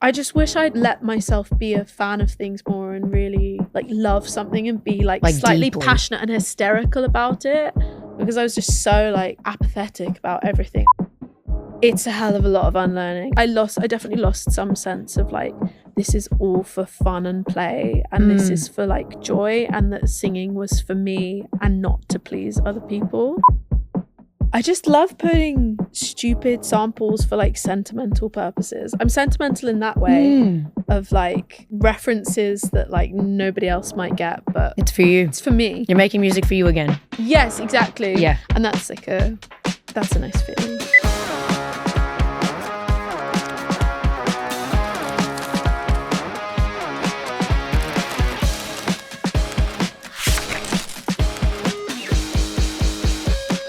I just wish I'd let myself be a fan of things more and really like love something and be like slightly deeply passionate and hysterical about it, because I was just so like apathetic about everything. It's a hell of a lot of unlearning. I definitely lost some sense of like, this is all for fun and play, and this is for like joy, and that singing was for me and not to please other people. I just love putting stupid samples for like sentimental purposes. I'm sentimental in that way of like references that like nobody else might get, but it's for you. It's for me. You're making music for you again. Yes, exactly. Yeah. And that's like that's a nice feeling.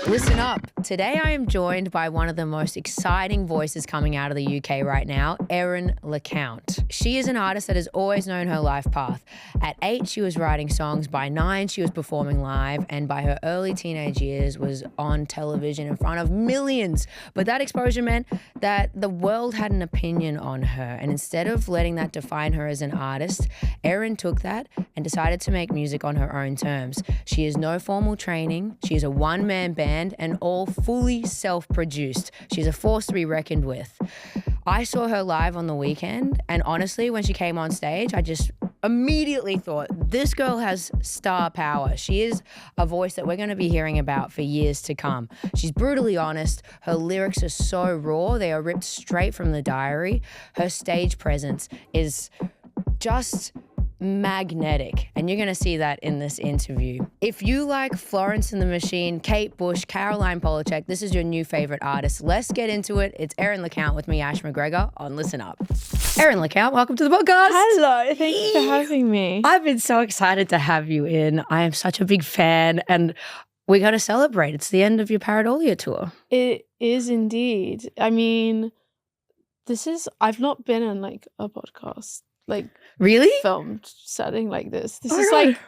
Listen up. Today I am joined by one of the most exciting voices coming out of the UK right now, Erin LeCount. She is an artist that has always known her life path. At 8, she was writing songs. By 9, she was performing live. And by her early teenage years, was on television in front of millions. But that exposure meant that the world had an opinion on her. And instead of letting that define her as an artist, Erin took that and decided to make music on her own terms. She has no formal training. She is a one-man band and all fully self-produced. She's a force to be reckoned with. I saw her live on the weekend, and honestly, when she came on stage, I just immediately thought, this girl has star power. She is a voice that we're going to be hearing about for years to come. She's brutally honest. Her lyrics are so raw. They are ripped straight from the diary. Her stage presence is just magnetic, and you're going to see that in this interview. If you like Florence and the Machine, Kate Bush, Caroline Polachek, this is your new favorite artist. Let's get into it. It's Erin LeCount with me, Ash McGregor, on Listen Up. Erin LeCount, welcome to the podcast. Hello, thank you for having me. I've been so excited to have you in. I am such a big fan, and we got to celebrate. It's the end of your Paradolia tour. It is indeed. I mean, I've not been in like a podcast like really filmed setting like this. This Oh, is no. like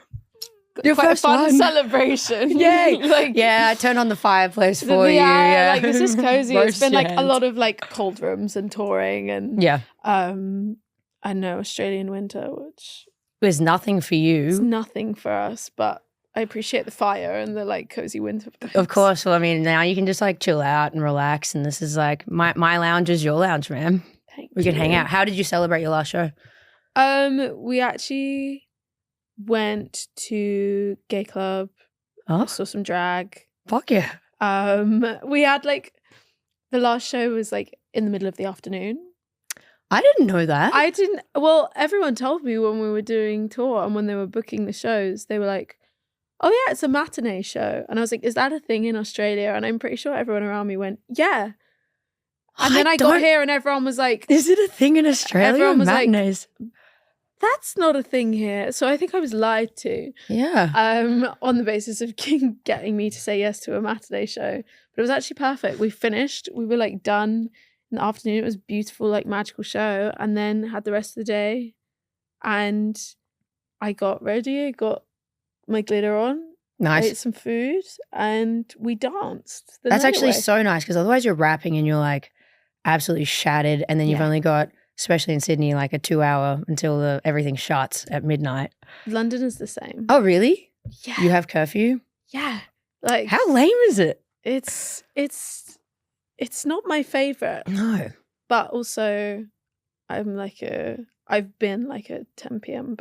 Your quite a first fun one. celebration. Yay. Like, yeah, I turned on the fireplace for you. yeah, like this is cozy. It's Roast been your like a hands. lot of like cold rooms and touring and Yeah. I know Australian winter, which There's nothing for is you. nothing for us, but I appreciate the fire and the like cozy winter vibes. Of course. Well, I mean, now you can just like chill out and relax. And this is like my lounge is your lounge, man. We can hang out. How did you celebrate your last show? We actually went to gay club, Oh, saw some drag. fuck yeah. We had like the last show was like in the middle of the afternoon. I didn't know that. Well, everyone told me when we were doing tour and when they were booking the shows, they were like, oh yeah, it's a matinee show. And I was like, is that a thing in Australia? And I'm pretty sure everyone around me went, yeah. And then I got here and everyone was like, Is it a thing in Australia? Everyone was like, Matinees? that's not a thing here. So I think I was lied to. Yeah. On the basis of King getting me to say yes to a matinee show. But it was actually perfect. We finished. We were like done in the afternoon. It was a beautiful, like magical show. And then had the rest of the day. And I got ready. I got my glitter on. Nice. Ate some food. And we danced. That's actually so nice, because otherwise you're rapping and you're like absolutely shattered. And then you've only got, especially in Sydney, like a 2-hour until everything shuts at midnight. London is the same. Oh, really? Yeah. You have curfew? Yeah. Like, How lame is it? It's not my favorite. No. But also, I've been like a 10 p.m.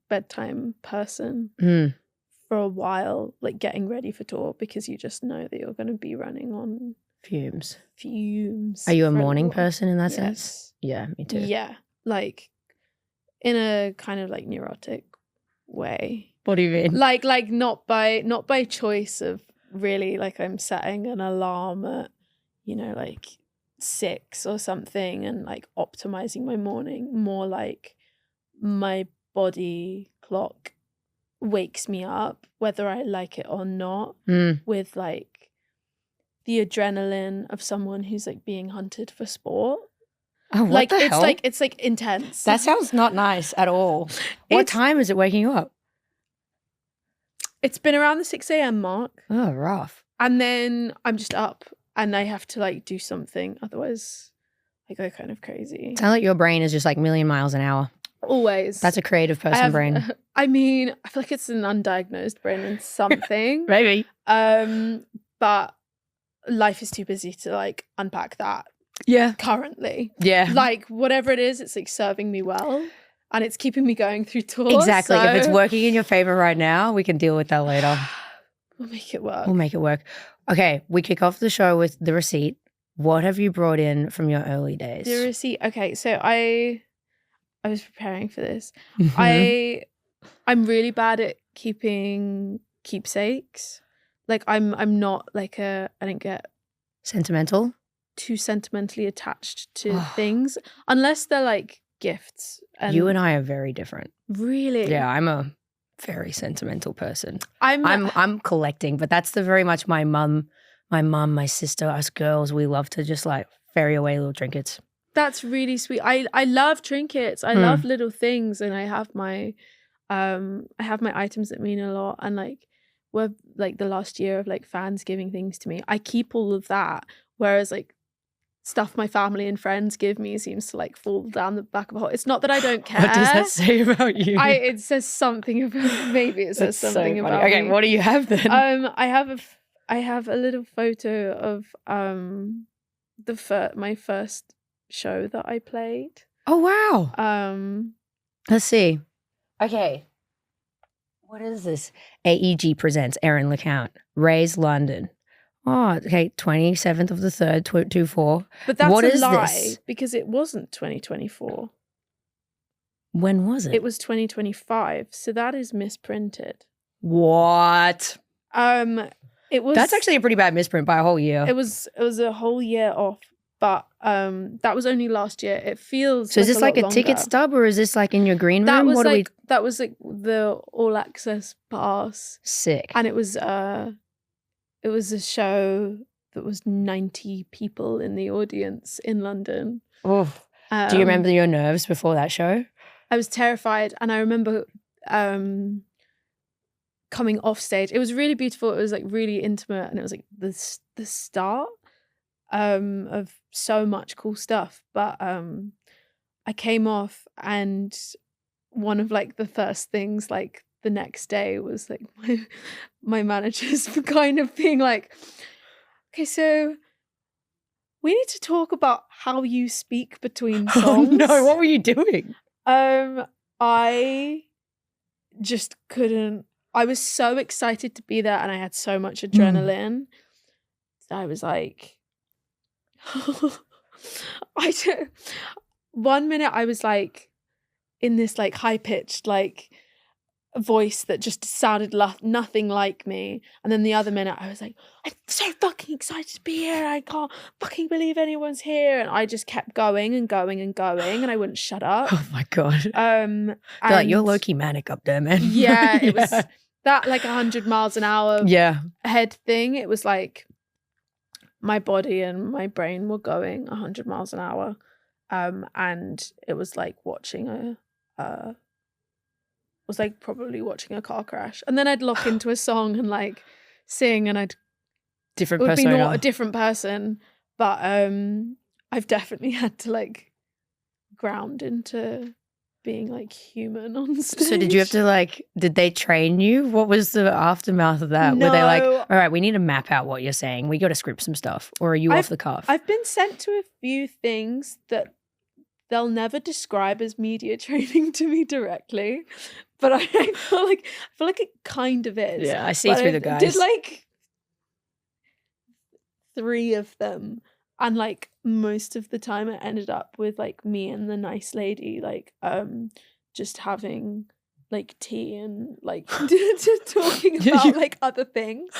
bedtime person for a while, like getting ready for tour, because you just know that you're going to be running on Fumes. fumes. Are you a for morning while. person in that Yes. sense? Yeah, me too. Yeah, like in a kind of like neurotic way. What do you mean? Like not by choice of really, like I'm setting an alarm at, like 6 or something and like optimizing my morning. More like my body clock wakes me up whether I like it or not, with like the adrenaline of someone who's like being hunted for sport. Oh, what Like the it's hell? like it's like intense. That sounds not nice at all. What It's- time is it waking you up? It's been around the 6 a.m. mark. Oh, rough. And then I'm just up and I have to like do something. Otherwise I go kind of crazy. Sounds like your brain is just like million miles an hour. Always. That's a creative person brain. I mean, I feel like it's an undiagnosed brain and something. Maybe. But life is too busy to like unpack that. Yeah. Currently. Yeah. Like whatever it is, it's like serving me well and it's keeping me going through tours. Exactly. So If it's working in your favor right now, we can deal with that later. We'll make it work. We'll make it work. Okay, we kick off the show with the receipt. What have you brought in from your early days? The receipt. Okay, so I was preparing for this. Mhm. I'm really bad at keeping keepsakes. Like I'm not like I don't get Sentimental? too sentimentally attached to things unless they're like gifts. You and I are very different. Really? Yeah, I'm a very sentimental person. I'm collecting, but that's the very much my mum, my sister, us girls, we love to just like ferry away little trinkets. That's really sweet. I love trinkets. I love little things, and I have my items that mean a lot, and like we're like the last year of like fans giving things to me. I keep all of that, whereas like stuff my family and friends give me seems to like fall down the back of a hole. It's not that I don't care. What does that say about you? It says something about maybe it says That's something so about funny. Okay, me. what do you have then? I have a little photo of my first show that I played. Oh wow. Let's see. Okay. What is this? AEG presents Erin LeCount, Ray's London. Oh, okay. 27th of the 3rd, 24. But that's what a is lie this? because it wasn't 2024. When was it? It was 2025. So that is misprinted. What? It was. That's actually a pretty bad misprint by a whole year. It was a whole year off, but that was only last year. It feels. So is this like a lot ticket longer. stub or is this like in your green room? That was what that was like the all access pass. Sick. And it was a show that was 90 people in the audience in London. Oof. Do you remember your nerves before that show? I was terrified, and I remember coming off stage. It was really beautiful. It was like really intimate, and it was like the start of so much cool stuff. But I came off, and one of like the first things like the next day was like my managers were kind of being like, okay, so we need to talk about how you speak between songs. Oh no, what were you doing? I just couldn't. I was so excited to be there, and I had so much adrenaline. I was like, one minute I was like in this like high pitched like voice that just sounded nothing like me, and then the other minute I was like, I'm so fucking excited to be here. I can't fucking believe anyone's here, and I just kept going and going and going, and I wouldn't shut up. Oh my god. Like you're low key manic up there, man. Yeah, it was that like 100 miles an hour head thing. It was like my body and my brain were going 100 miles an hour, and it was like watching was like probably watching a car crash, and then I'd lock into a song and like sing, and it would be not a different person, but I've definitely had to like ground into being like human on stage. So did you have to like, did they train you? What was the aftermath of that? No. Were they like, all right, we need to map out what you're saying. We got to script some stuff. Or are you off the cuff? I've been sent to a few things that they'll never describe as media training to me directly, but I feel like it kind of is. Yeah, I see through the guys. I did like 3 of them, and like most of the time it ended up with like me and the nice lady like just having like tea and like talking about like other things.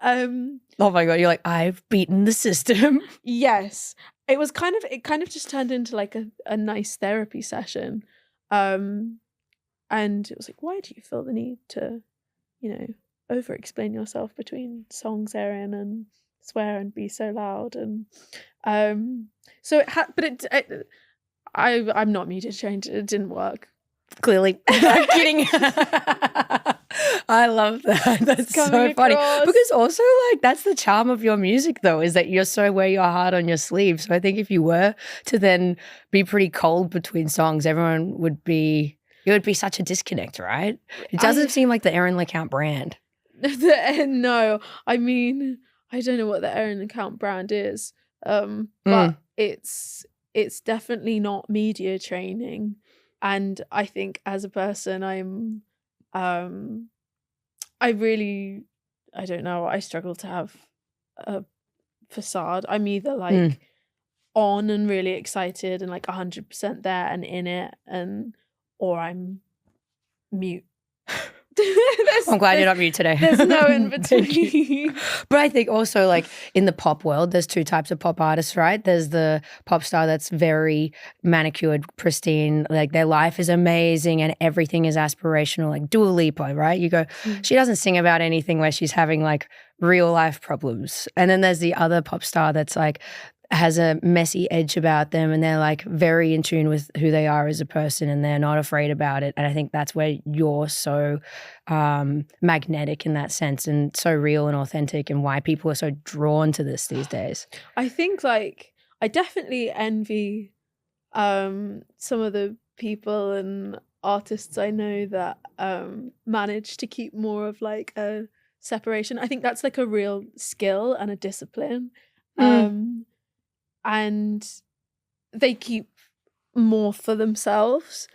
Oh my god, you're like, I've beaten the system. Yes. It kind of just turned into like a nice therapy session. And it was like, why do you feel the need to, over explain yourself between songs, Erin, and swear and be so loud? And so I'm not media trained. It didn't work. Clearly. I'm kidding. I love that. That's so coming funny. across. Because also, like, that's the charm of your music, though, is that you're so wear your heart on your sleeve. So I think if you were to then be pretty cold between songs, everyone would be, it would be such a disconnect, right? It doesn't seem like the Erin LeCount brand. No, I mean, I don't know what the Erin LeCount brand is, but it's definitely not media training. And I think as a person, I'm I don't know, I struggle to have a facade. I'm either like on and really excited and like 100% there and in it, or I'm mute. I'm glad you're not mute today. There's no in between. But I think also, like, in the pop world, there's two types of pop artists, right? There's the pop star that's very manicured, pristine, like their life is amazing and everything is aspirational, like Dua Lipa, right? You go, she doesn't sing about anything where she's having like real life problems. And then there's the other pop star that's like has a messy edge about them and they're like very in tune with who they are as a person and they're not afraid about it. And I think that's where you're so magnetic in that sense and so real and authentic and why people are so drawn to this these days. I think like I definitely envy some of the people and artists I know that manage to keep more of like a separation. I think that's like a real skill and a discipline. And they keep more for themselves.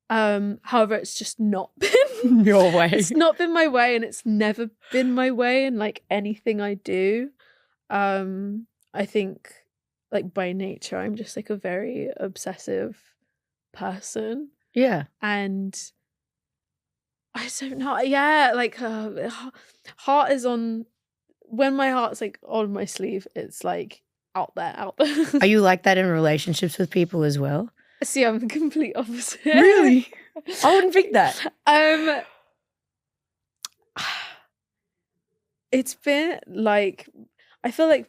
However, it's just not been your way. It's not been my way, and it's never been my way in like anything I do. I think like by nature, I'm just like a very obsessive person. Yeah. And I don't know. Yeah, like heart is on, when my heart's like on my sleeve, it's like out there. Are you like that in relationships with people as well? See, I'm the complete opposite. Really? I wouldn't think that. It's been like, I feel like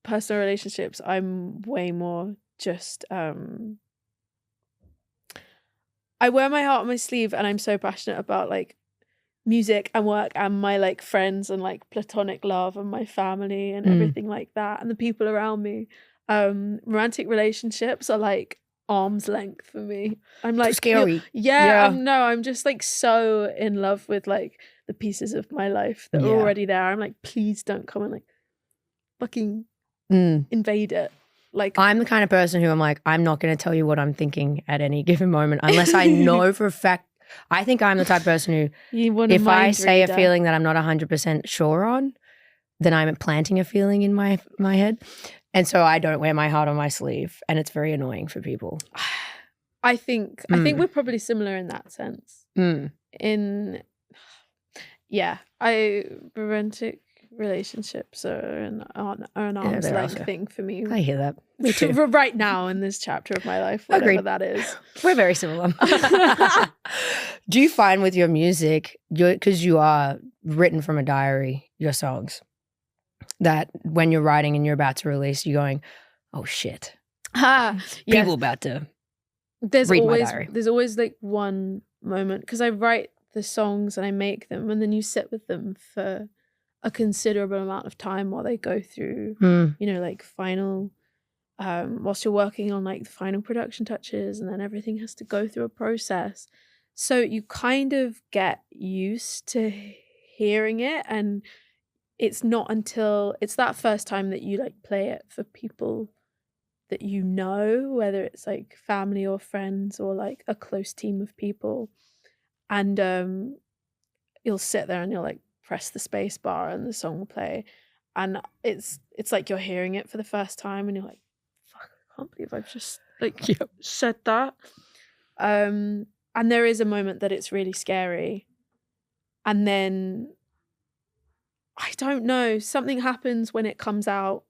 personal relationships, I'm way more just I wear my heart on my sleeve and I'm so passionate about like music and work and my like friends and like platonic love and my family and everything like that and the people around me. Romantic relationships are like arm's length for me. I'm like, scary. Yeah. I'm just like so in love with like the pieces of my life that are already there. I'm like, please don't come and like fucking invade it. Like, I'm the kind of person who I'm like, I'm not going to tell you what I'm thinking at any given moment unless I know for a fact. I think I'm the type of person who, if I say a feeling that I'm not 100% sure on, then I'm planting a feeling in my head. And so I don't wear my heart on my sleeve. And it's very annoying for people. I think we're probably similar in that sense. Romantic relationships are an arm's length thing for me. I hear that. Me too. Right now in this chapter of my life, whatever that is. We're very similar. Do you find with your music, because you are written from a diary, your songs, that when you're writing and you're about to release, you're going, oh shit. People about to read my diary. There's always like one moment, because I write the songs and I make them and then you sit with them for a considerable amount of time while they go through, you know, like final, whilst you're working on like the final production touches, and then everything has to go through a process. So you kind of get used to hearing it, and it's not until it's that first time that you like play it for people that you know, whether it's like family or friends or like a close team of people, and you'll sit there and you'll like press the space bar and the song will play, and it's like you're hearing it for the first time and you're like, fuck, I can't believe I've just like said that. And there is a moment that it's really scary, and then I don't know, something happens when it comes out,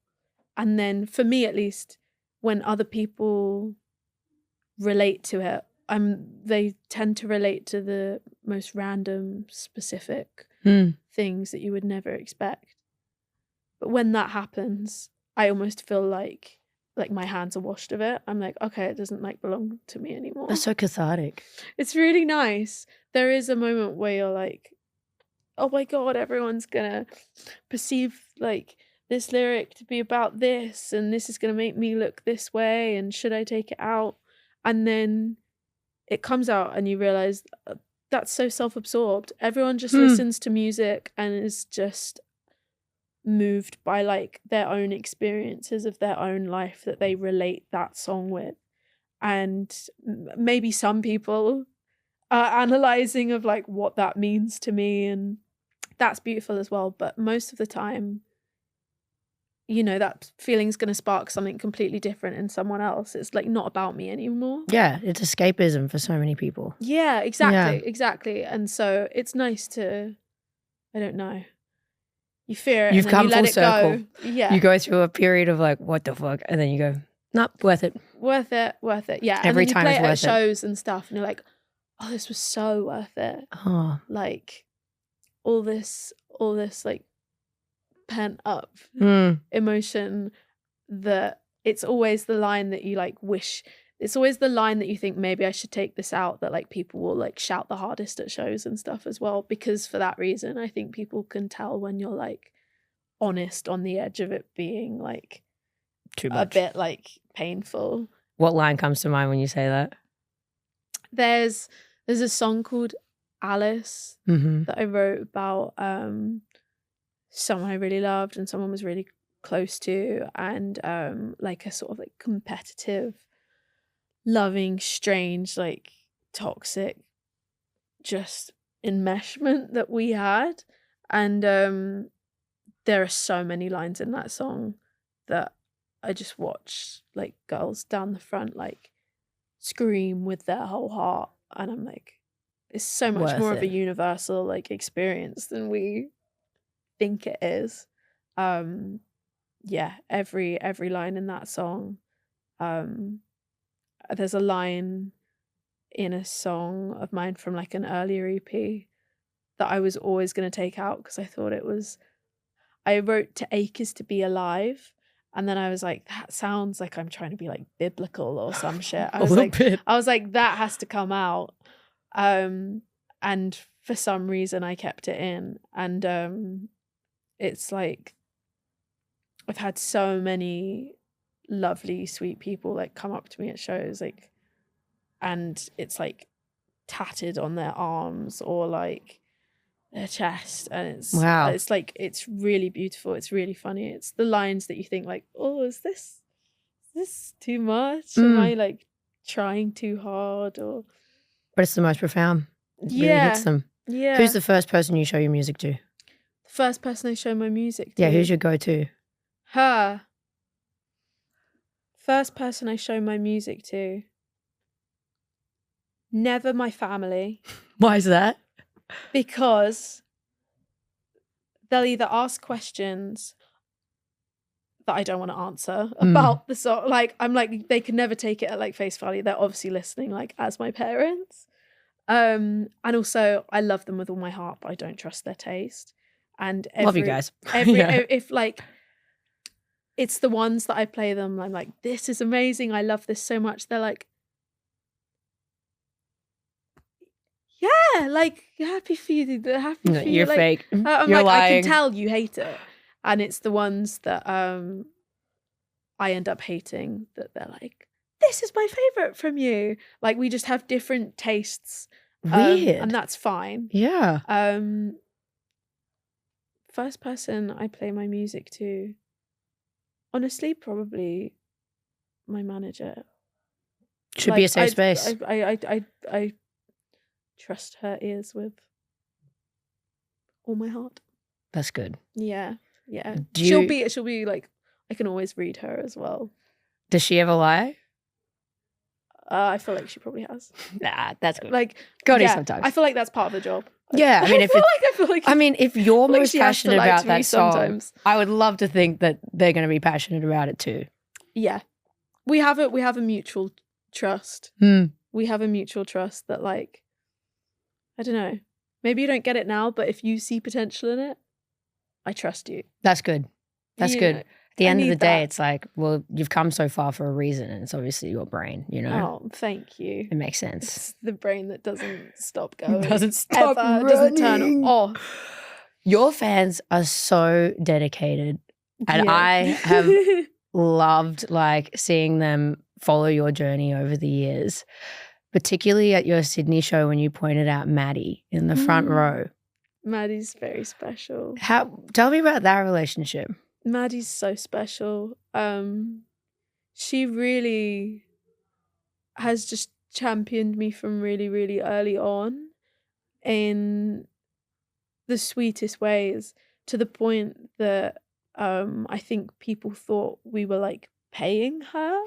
and then for me at least, when other people relate to it, they tend to relate to the most random, specific things that you would never expect. But when that happens, I almost feel like my hands are washed of it. I'm like, okay, it doesn't like belong to me anymore. That's so cathartic. It's really nice. There is a moment where you're like, oh my God, everyone's gonna perceive like this lyric to be about this, and this is gonna make me look this way, and should I take it out? And then it comes out and you realize that's so self-absorbed. Everyone just listens to music and is just moved by like their own experiences of their own life that they relate that song with. And maybe some people are analyzing of like what that means to me, and that's beautiful as well. But most of the time, you know, that feeling's going to spark something completely different in someone else. It's like not about me anymore. Yeah, it's escapism for so many people. Yeah, exactly. And so it's nice to, I don't know, you fear it. You've and then come you let full it circle. go. Yeah, You go through a period of like, what the fuck? And then you go, nope, worth it. worth it. Yeah, Every and then time you play it's it at worth it. shows and stuff, and you're like, oh, this was so worth it. Oh, Like all this like pent up emotion, that it's always the line that you like wish, it's always the line that you think maybe I should take this out, that like people will like shout the hardest at shows and stuff as well, because for that reason I think people can tell when you're like honest on the edge of it being like too a much. bit like painful. What line comes to mind when you say that? There's a song called Alice that I wrote about someone I really loved and someone was really close to, and like a sort of like competitive, loving, strange, like toxic just enmeshment that we had. And there are so many lines in that song that I just watch like girls down the front like scream with their whole heart, and I'm like, it's so much Worth more of it. a universal like experience than we think it is. Yeah, every line in that song. There's a line in a song of mine from like an earlier EP that I was always going to take out because I thought it was, I wrote "To ache is to be alive," and then I was like, that sounds like I'm trying to be like biblical or some shit. I was like, that has to come out. And for some reason I kept it in, and it's like I've had so many lovely, sweet people like come up to me at shows, like, and it's like tatted on their arms or like their chest, and it's Wow. it's like, it's really beautiful, it's really funny. It's the lines that you think like, oh, is this too much? Am I like trying too hard? Or But it's the most profound. It really hits them. Yeah. Who's the first person you show your music to? The first person I show my music to? Yeah, who's your go-to? Her. First person I show my music to. Never my family. Why is that? Because they'll either ask questions that I don't want to answer about the song. Like, I'm like, they can never take it at like face value. They're obviously listening like as my parents. And also I love them with all my heart, but I don't trust their taste. And Love you guys. if like it's the ones that I play them, I'm like, this is amazing, I love this so much. They're like, yeah, like happy for you. Happy for you. You're like, fake. I'm You're like, lying. I can tell you hate it. And it's the ones that I end up hating, that they're like, this is my favorite from you. Like, we just have different tastes. Weird. And that's fine. Yeah. First person I play my music to, honestly, probably my manager. Should be a safe space. I trust her ears with all my heart. That's good. Yeah. Do She'll be like, I can always read her as well. Does she ever lie? I feel like she probably has. Nah, that's good. Like, Gotta yeah, sometimes. I feel like that's part of the job. Yeah, I mean, I feel like if you're like most she has to passionate lie about to me that song, sometimes. I would love to think that they're going to be passionate about it too. Yeah, we have a mutual trust. We have a mutual trust that, like, I don't know, maybe you don't get it now, but if you see potential in it, I trust you. That's good. That's You good. know. At the I end of need the day, that. it's like, well, you've come so far for a reason, and it's obviously your brain, you know? Oh, thank you. It makes sense. It's the brain that doesn't stop going. Doesn't stop ever. Doesn't turn running. off. Your fans are so dedicated, and Yeah. I have loved like seeing them follow your journey over the years, particularly at your Sydney show when you pointed out Maddie in the front row. Maddie's very special. Tell me about that relationship. Maddie's so special. She really has just championed me from really, really early on in the sweetest ways, to the point that I think people thought we were like paying her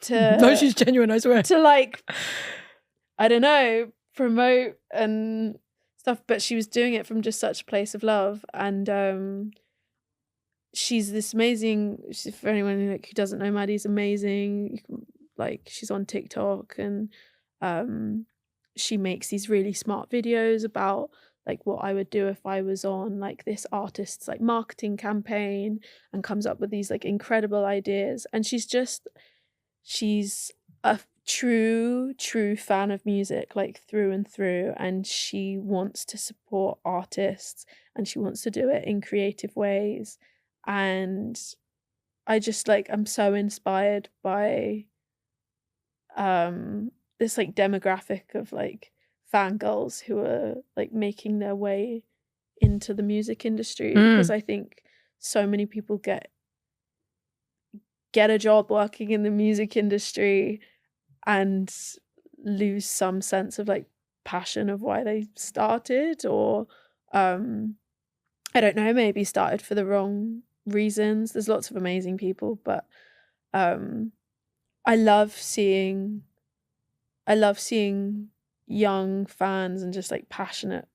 to No, she's genuine, I swear. to like, I don't know, promote and stuff, but she was doing it from just such a place of love. And she's this amazing, for anyone like who doesn't know, Maddie's amazing. You can, like, she's on TikTok, and she makes these really smart videos about like what I would do if I was on like this artist's like marketing campaign, and comes up with these like incredible ideas. And she's a true fan of music, like through and through, and she wants to support artists, and she wants to do it in creative ways. And I just like, I'm so inspired by this like demographic of like fangirls who are like making their way into the music industry, because I think so many people get a job working in the music industry and lose some sense of like passion of why they started, or I don't know, maybe started for the wrong reasons. There's lots of amazing people, but I love seeing young fans and just like passionate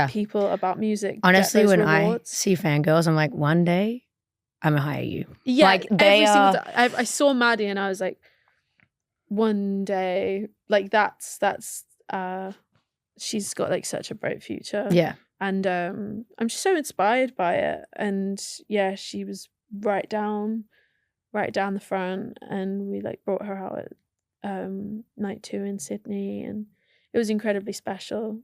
people about music. Honestly, when rewards. I see fangirls, I'm like, one day I'm gonna hire you. Yeah, like they every single time. I saw Maddie and I was like, one day, like that's she's got like such a bright future. Yeah. And I'm just so inspired by it. And yeah, she was right down the front, and we like brought her out at night 2 in Sydney, and it was incredibly special.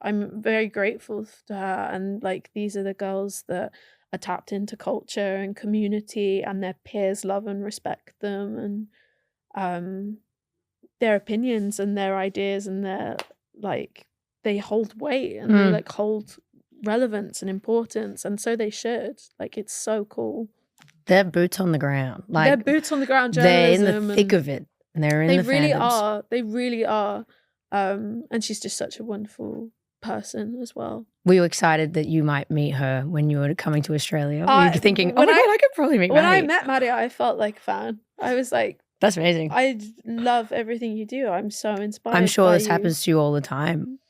I'm very grateful to her, and like these are the girls that are tapped into culture and community, and their peers love and respect them, and their opinions and their ideas and their like, they hold weight, and they like hold relevance and importance, and so they should. Like, it's so cool. They're boots on the ground. Like, they're boots on the ground They're journalism. in the thick of it, and they're in the fandoms. They really are. And she's just such a wonderful person as well. Were you excited that you might meet her when you were coming to Australia? Were you thinking, oh my God, I could probably meet Maddie? When I met Maddie, I felt like a fan. I was like, that's amazing. I love everything you do. I'm so inspired. I'm sure this you. happens to you all the time.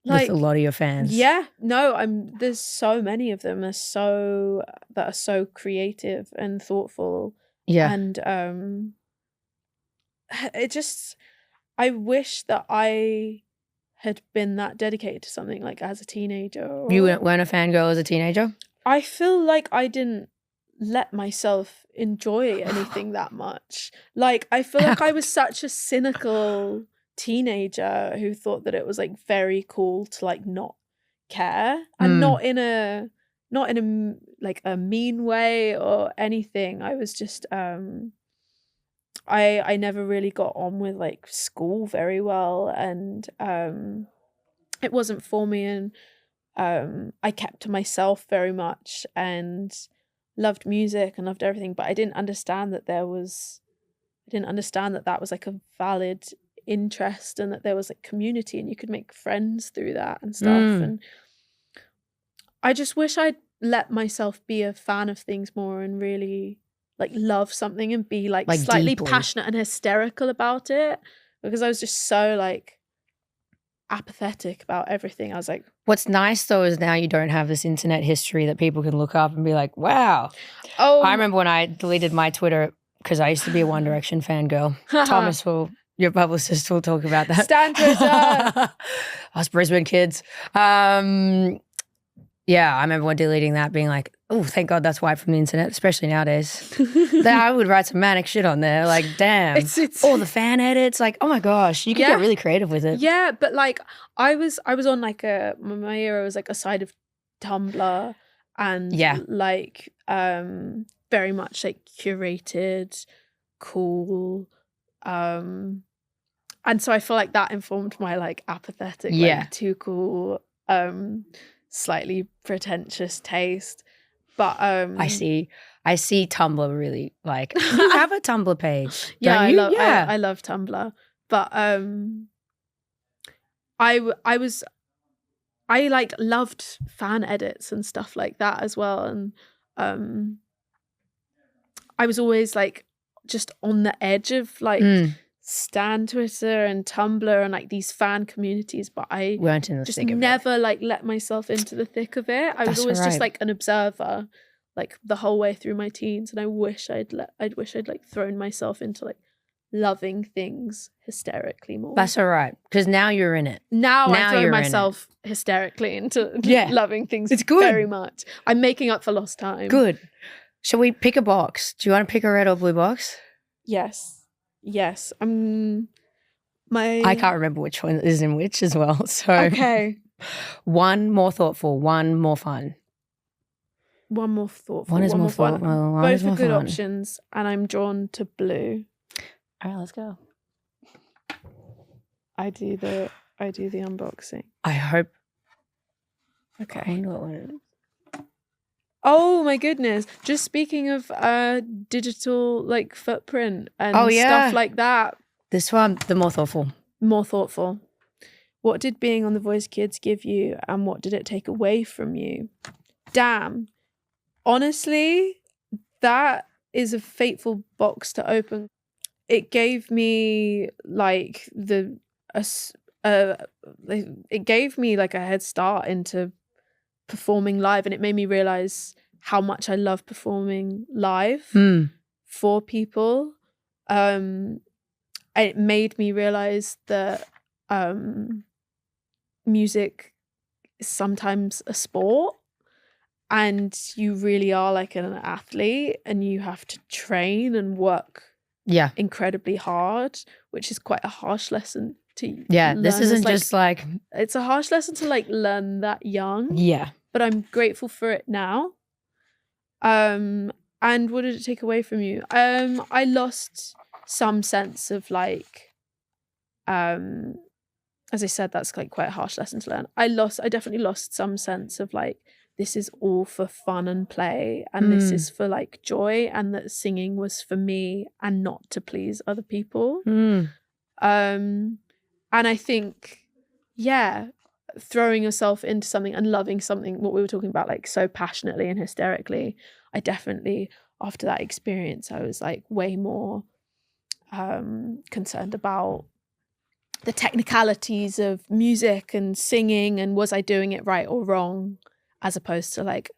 Like, with a lot of your fans. Yeah, no, there's so many of them that are so creative and thoughtful. Yeah. And I wish that I had been that dedicated to something like as a teenager. You weren't a fangirl as a teenager? I feel like I didn't let myself enjoy anything that much. Like, I feel like I was such a cynical teenager who thought that it was like very cool to like not care, and not in a like a mean way or anything. I was just I never really got on with like school very well, and it wasn't for me, and I kept to myself very much, and loved music and loved everything, but I didn't understand that that was like a valid interest, and that there was like community, and you could make friends through that and stuff. And I just wish I'd let myself be a fan of things more, and really like love something and be like slightly deeply passionate and hysterical about it, because I was just so like apathetic about everything. I was like, what's nice though is now you don't have this internet history that people can look up and be like, wow. Oh, I remember when I deleted my Twitter because I used to be a One Direction fangirl. Thomas your publicist will talk about that. Stan Twitter. Us Brisbane kids. Yeah, I remember when deleting that, being like, Oh, thank God that's wiped from the internet, especially nowadays. I would write some manic shit on there. Like, damn. It's all the fan edits. Like, oh my gosh, you could get really creative with it. Yeah, but like I was on like my era was like a side of Tumblr and like very much like curated, cool. And so I feel like that informed my like apathetic, like too cool, slightly pretentious taste. But I see Tumblr really like you have a Tumblr page. Yeah, don't you? I love Tumblr. But I like loved fan edits and stuff like that as well. And I was always like just on the edge of like Stan Twitter and Tumblr and like these fan communities, but I weren't in the just thick of never like let myself into the thick of it. I was always just like an observer, like the whole way through my teens, and I wish I'd like thrown myself into like loving things hysterically more. That's all right, because now you're in it. Now I throw myself hysterically into loving things. It's good. Very much. I'm making up for lost time. Good. Shall we pick a box? Do you want to pick a red or blue box? Yes. I can't remember which one is in which as well. So okay. One more thoughtful, one more fun. One more thoughtful. One is more fun. Both are good options, and I'm drawn to blue. All right, let's go. I do the unboxing. I hope. Okay. I wonder what one it is. Oh my goodness. Just speaking of digital like footprint and stuff like that. This one, the more thoughtful. More thoughtful. What did being on The Voice Kids give you, and what did it take away from you? Damn. Honestly, that is a fateful box to open. It gave me like it gave me like a head start into performing live, and it made me realize how much I love performing live for people. It made me realize that music is sometimes a sport, and you really are like an athlete, and you have to train and work incredibly hard, which is quite a harsh lesson to learn. This isn't just like it's a harsh lesson to like learn that young, but I'm grateful for it now. And what did it take away from you? I lost some sense of like as I said, that's like quite a harsh lesson to learn. I definitely lost some sense of like, this is all for fun and play, and this is for like joy, and that singing was for me and not to please other people. And I think, throwing yourself into something and loving something, what we were talking about, like so passionately and hysterically, I definitely, after that experience, I was like way more concerned about the technicalities of music and singing, and was I doing it right or wrong, as opposed to like,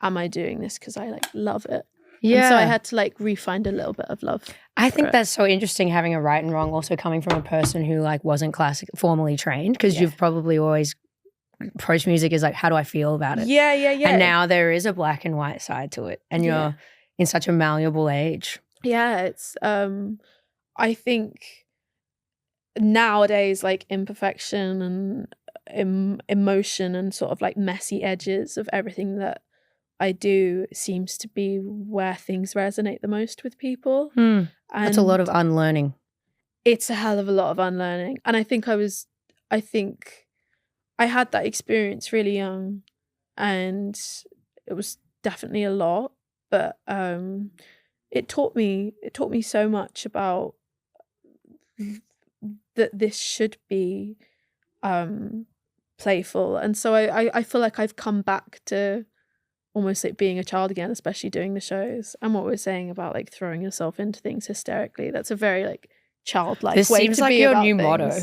am I doing this because I like love it? And so I had to like re-find a little bit of love. I think that's so interesting, having a right and wrong, also coming from a person who like wasn't formally trained, because you've probably always approached music as like, how do I feel about it? Yeah. And now there is a black and white side to it, and you're in such a malleable age. Yeah, it's I think nowadays like imperfection and emotion and sort of like messy edges of everything that I do seems to be where things resonate the most with people. That's a lot of unlearning. It's a hell of a lot of unlearning. And I think I had that experience really young, and it was definitely a lot, but it taught me so much about that this should be playful. And so I feel like I've come back to almost like being a child again, especially doing the shows. And what we're saying about like throwing yourself into things hysterically, that's a very like childlike way to be. This seems like your new motto.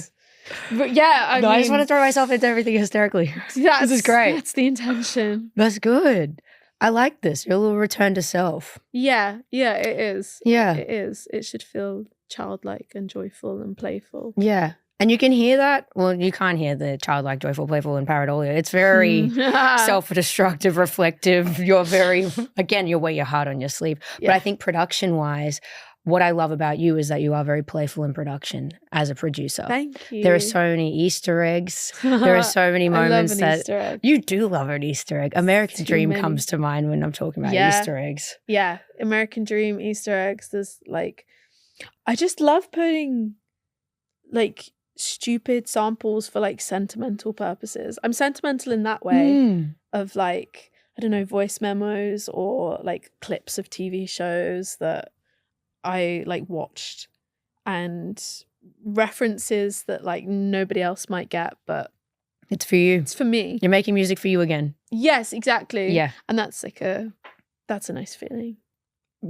But yeah, I mean, I just want to throw myself into everything hysterically. This is great. That's the intention. That's good. I like this. Your little return to self. Yeah, it is. Yeah. It is. It should feel childlike and joyful and playful. Yeah. And you can hear that. Well, you can't hear the childlike, joyful, playful, and Paradolia. It's very self-destructive, reflective. You're very, again, you wear your heart on your sleeve. Yeah. But I think production-wise, what I love about you is that you are very playful in production as a producer. Thank you. There are so many Easter eggs. There are so many moments I love an that Easter egg. you do love an Easter egg. American Dream many. comes to mind when I'm talking about Yeah. Easter eggs. Yeah, American Dream, Easter eggs. There's like, I just love putting like stupid samples for like sentimental purposes. I'm sentimental in that way of like, I don't know, voice memos or like clips of TV shows that I like watched and references that like nobody else might get, but It's for you. it's for me. You're making music for you again. Yes, exactly. Yeah. And that's like that's a nice feeling.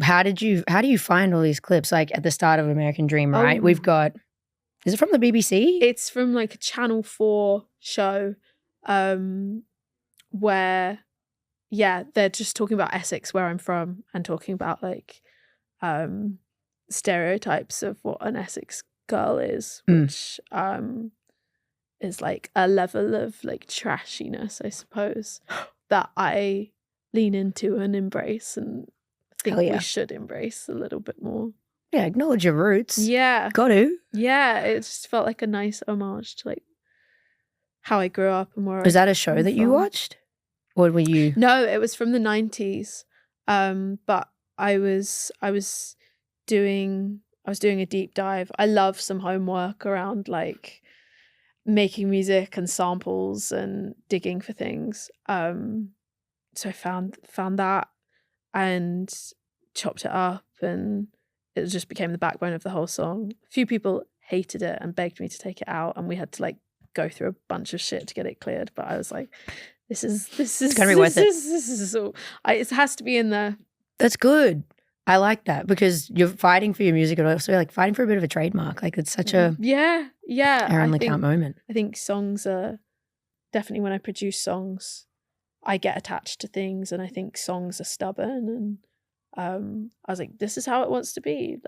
How do you find all these clips? Like at the start of American Dream, right? Oh. We've got, is it from the BBC? It's from like a Channel 4 show where, yeah, they're just talking about Essex, where I'm from, and talking about like stereotypes of what an Essex girl is, which is like a level of like trashiness, I suppose, that I lean into and embrace, and think we should embrace a little bit more. Yeah, acknowledge your roots. Yeah. Got to. Yeah, it just felt like a nice homage to like how I grew up and where Was that a show that you watched? Or were you? No, it was from the 90s. But I was doing a deep dive. I love some homework around like making music and samples and digging for things. So I found that and chopped it up, and it just became the backbone of the whole song. A few people hated it and begged me to take it out, and we had to like go through a bunch of shit to get it cleared. But I was like, this is gonna be worth it. This is all. It has to be in there. That's good. I like that because you're fighting for your music and also like fighting for a bit of a trademark. Like it's such a yeah. Erin LeCount moment. I think songs are definitely, when I produce songs, I get attached to things, and I think songs are stubborn, and I was like, this is how it wants to be.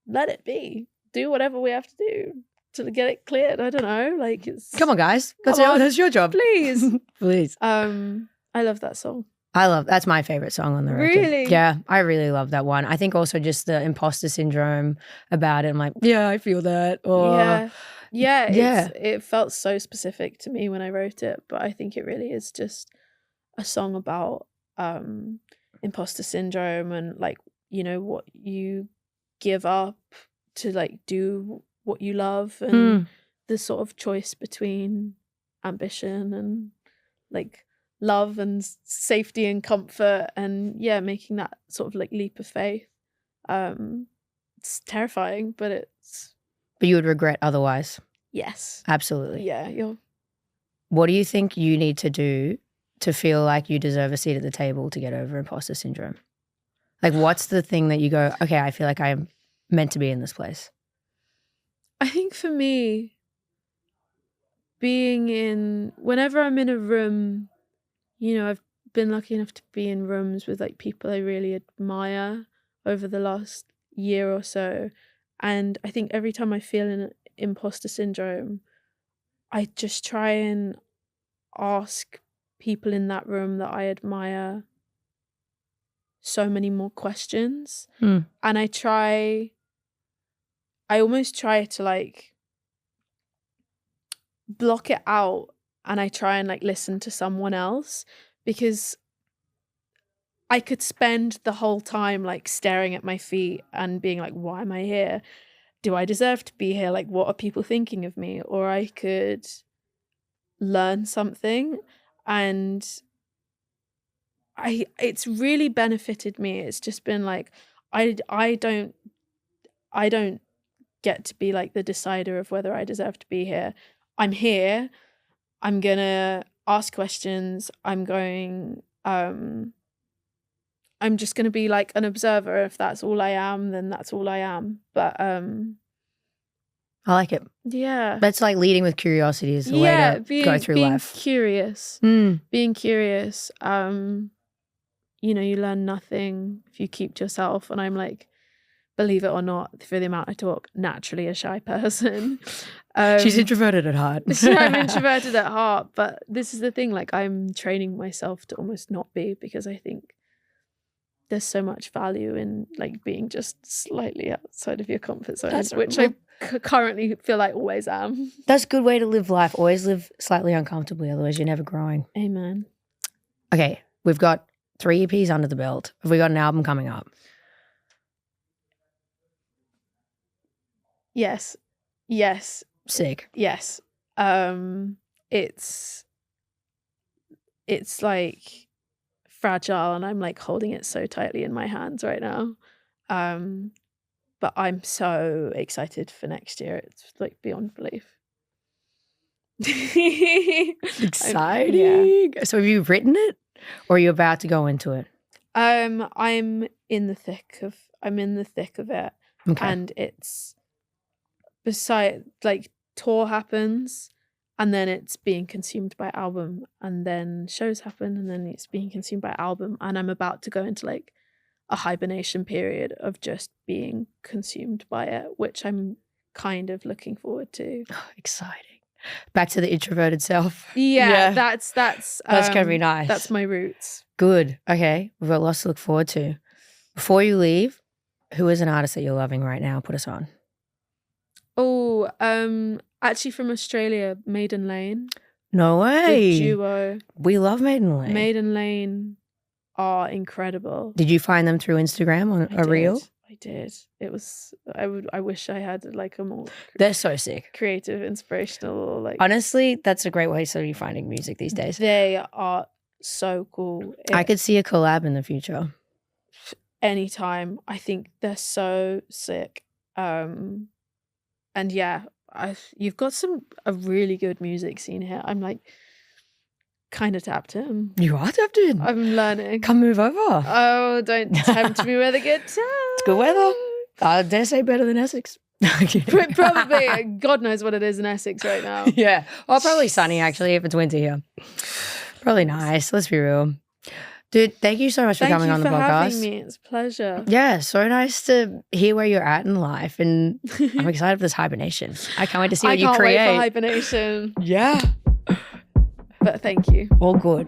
Let it be. Do whatever we have to do to get it cleared. I don't know. Like, it's Come on, guys. That's your job. please. Please. I love that song. That's my favorite song on the record. Really? Yeah, I really love that one. I think also just the imposter syndrome about it. I'm like, yeah, I feel that. Or Yeah. It felt so specific to me when I wrote it, but I think it really is just a song about imposter syndrome and like, you know, what you give up to like do what you love, and the sort of choice between ambition and like love and safety and comfort, and making that sort of like leap of faith. It's terrifying, but you would regret otherwise. Yes, Absolutely. yeah. What do you think you need to do to feel like you deserve a seat at the table to get over imposter syndrome? Like, what's the thing that you go, okay, I feel like I'm meant to be in this place? I think for me, whenever I'm in a room, you know, I've been lucky enough to be in rooms with like people I really admire over the last year or so. And I think every time I feel an imposter syndrome, I just try and ask people in that room that I admire so many more questions. And I almost try to like block it out, and I try and like listen to someone else, because I could spend the whole time like staring at my feet and being like, why am I here? Do I deserve to be here? Like, what are people thinking of me? Or I could learn something, and it's really benefited me. It's just been like, I don't get to be like the decider of whether I deserve to be here. I'm here. I'm gonna ask questions. I'm just gonna be like an observer. If that's all I am, then that's all I am. But I like it. Yeah. That's like leading with curiosity is the way to go through life. Being curious. You know, you learn nothing if you keep to yourself. And I'm like believe it or not, for the amount I talk, naturally a shy person. She's introverted at heart. So I'm introverted at heart, but this is the thing, like I'm training myself to almost not be, because I think there's so much value in like being just slightly outside of your comfort zone, which I currently feel like always am. That's a good way to live life. Always live slightly uncomfortably, otherwise you're never growing. Amen. Okay, we've got 3 EPs under the belt. Have we got an album coming up? Yes. Sick. Yes. It's like fragile, and I'm like holding it so tightly in my hands right now. But I'm so excited for next year. It's like beyond belief. Exciting. Yeah. So have you written it, or are you about to go into it? I'm in the thick of it. Okay. And it's beside, like, tour happens, and then it's being consumed by album, and then shows happen, and then it's being consumed by album, and I'm about to go into like a hibernation period of just being consumed by it, which I'm kind of looking forward to. Oh, exciting. Back to the introverted self. Yeah. That's gonna be nice. That's my roots. Good. Okay, we've got lots to look forward to. Before you leave, who is an artist that you're loving right now? Put us on. Oh, actually from Australia, Maden Lane. No way. The duo. We love Maden Lane. Maden Lane are incredible. Did you find them through Instagram on a reel? I did. It was. I wish I had like a more. They're so sick. Creative, inspirational. Like honestly, that's a great way to be finding music these days. They are so cool. I could see a collab in the future. Anytime. I think they're so sick. And yeah, you've got a really good music scene here. I'm like kind of tapped in. You are tapped in. I'm learning. Come move over. Oh, don't tempt me with a good time. It's good weather. I dare say better than Essex. Probably. God knows what it is in Essex right now. Yeah. Oh, probably sunny actually if it's winter here. Probably nice. Let's be real. Dude, thank you so much for coming on the podcast. Thank you for having me. It's a pleasure. Yeah, so nice to hear where you're at in life, and I'm excited for this hibernation. I can't wait to see what you create. I can't wait for hibernation. Yeah. But thank you. All good.